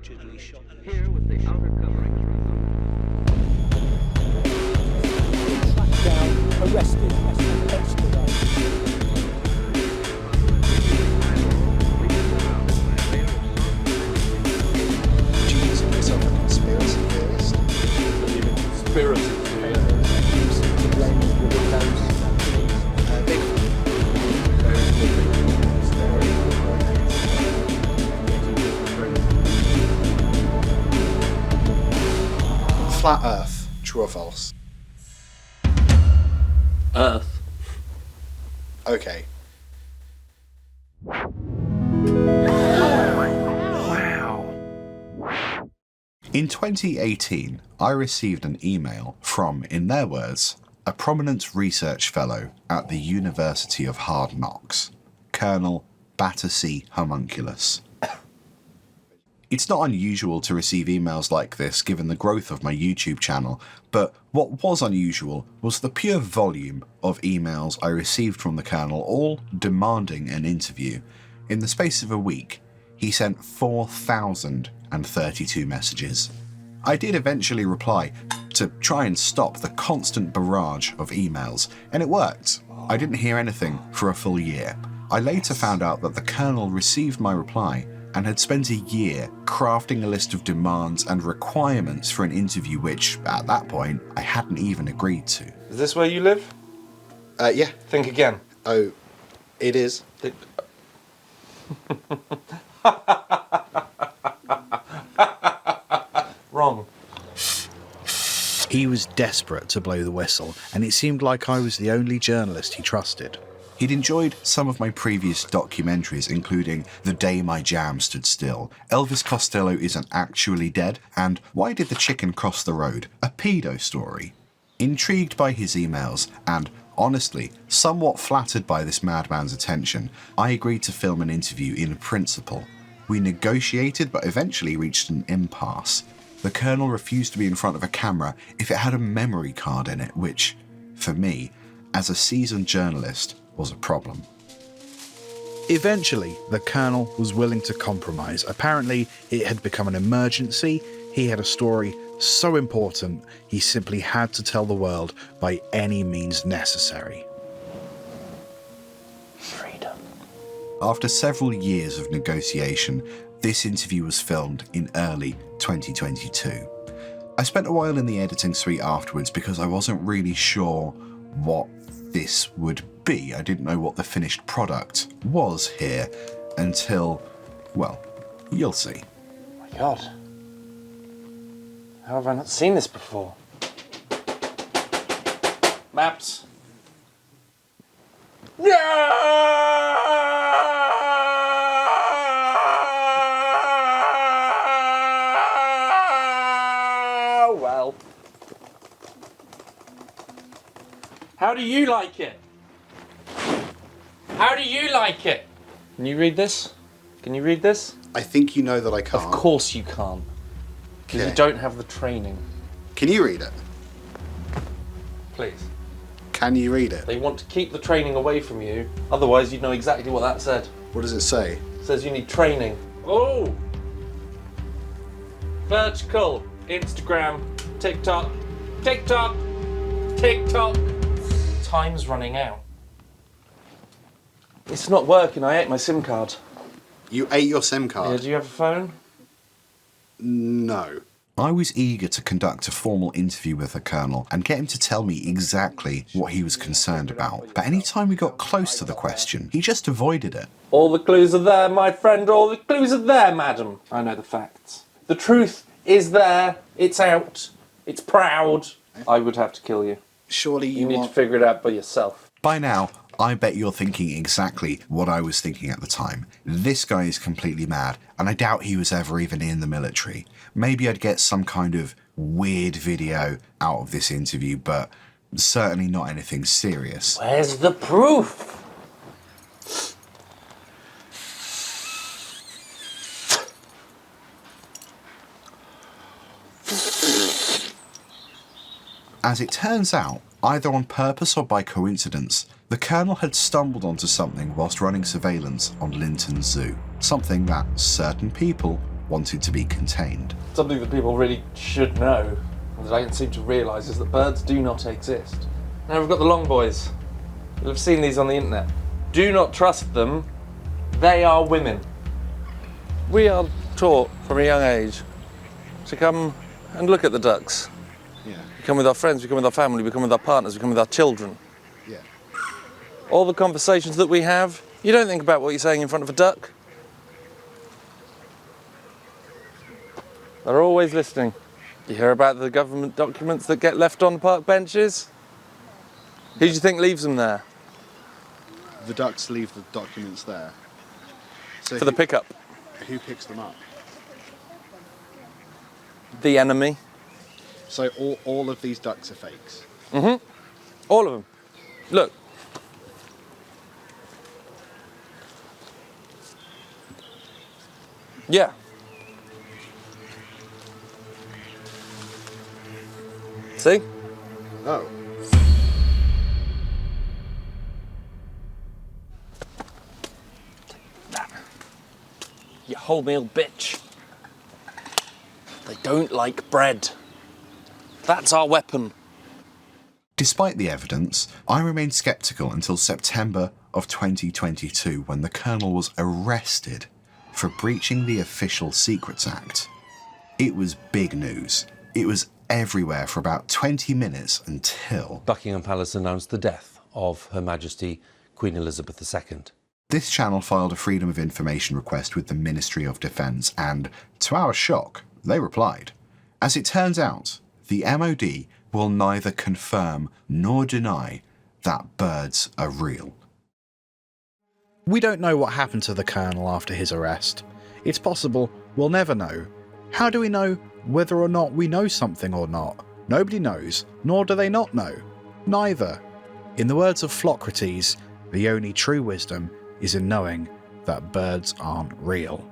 Here with the outer covering Tracked down, arrested, and extradited. Would you consider yourself a conspiracy theorist? Conspiracy theory. To blame the windows and Big Flat Earth, true or false? Earth. Okay. In 2018, I received an email from, in their words, a prominent research fellow at the University of Hard Knocks, Colonel Battersea Homunculus. It's not unusual to receive emails like this given the growth of my YouTube channel, but what was unusual was the pure volume of emails I received from the Colonel, all demanding an interview. In the space of a week, he sent 4,032 messages. I did eventually reply to try and stop the constant barrage of emails, and it worked. I didn't hear anything for a full year. I later found out that the Colonel received my reply and had spent a year crafting a list of demands and requirements for an interview which, at that point, I hadn't even agreed to. Is this where you live? Yeah. Think again. Oh, it is. Wrong. He was desperate to blow the whistle, and it seemed like I was the only journalist he trusted. He'd enjoyed some of my previous documentaries, including The Day My Jam Stood Still, Elvis Costello Isn't Actually Dead, and Why Did the Chicken Cross the Road? A pedo story. Intrigued by his emails, and honestly, somewhat flattered by this madman's attention, I agreed to film an interview in principle. We negotiated but eventually reached an impasse. The Colonel refused to be in front of a camera if it had a memory card in it, which, for me, as a seasoned journalist, was a problem. Eventually, the Colonel was willing to compromise. Apparently, it had become an emergency. He had a story so important, he simply had to tell the world by any means necessary. freedom. After several years of negotiation, this interview was filmed in early 2022. I spent a while in the editing suite afterwards because I wasn't really sure what this would be. I didn't know what the finished product was here until, well, you'll see. Oh my God. How have I not seen this before? Maps. Yeah! Well. How do you like it? How do you like it? Can you read this? Can you read this? I think you know that I can't. Of course you can't. Because Okay. you don't have the training. Can you read it? Please. Can you read it? They want to keep the training away from you, otherwise you'd know exactly what that said. What does it say? It says you need training. Oh! Vertical. Instagram. TikTok. TikTok. TikTok. Time's running out. It's not working, I ate my SIM card. You ate your SIM Yeah, card? do you have a phone? No. I was eager to conduct a formal interview with the Colonel and get him to tell me exactly what he was concerned about. But any time we got close to the question, he just avoided it. All the clues are there, my friend, all the clues are there, madam. I know the facts. The truth is there, it's out, it's proud. I would have to kill you. Surely You you need want... to figure it out by yourself. By now, I bet you're thinking exactly what I was thinking at the time. This guy is completely mad, and I doubt he was ever even in the military. Maybe I'd get some kind of weird video out of this interview, but certainly not anything serious. Where's the proof? As it turns out, either on purpose or by coincidence, the Colonel had stumbled onto something whilst running surveillance on Linton Zoo. Something that certain people wanted to be contained. Something that people really should know, and that I don't seem to realise, is that birds do not exist. Now we've got the long boys. You'll have seen these on the internet. Do not trust them. They are women. We are taught from a young age to come and look at the ducks. Yeah. We come with our friends, we come with our family, we come with our partners, we come with our children. Yeah. All the conversations that we have, you don't think about what you're saying in front of a duck. They're always listening. You hear about the government documents that get left on park benches? Who do you think leaves them there? The ducks leave the documents there. So For the pickup. who picks them up? The enemy. So all of these ducks are fakes. All of them. Look. Yeah. See? Oh. You wholemeal bitch. They don't like bread. That's our weapon. Despite the evidence, I remained sceptical until September of 2022 when the Colonel was arrested for breaching the Official Secrets Act. It was big news. It was everywhere for about 20 minutes until Buckingham Palace announced the death of Her Majesty Queen Elizabeth II. this channel filed a Freedom of Information request with the Ministry of Defence and, to our shock, they replied. As it turns out, the MOD will neither confirm nor deny that birds are real. We don't know what happened to the Colonel after his arrest. It's possible we'll never know. How do we know whether or not we know something or not? Nobody knows, nor do they not know. Neither. In the words of Flocrates, the only true wisdom is in knowing that birds aren't real.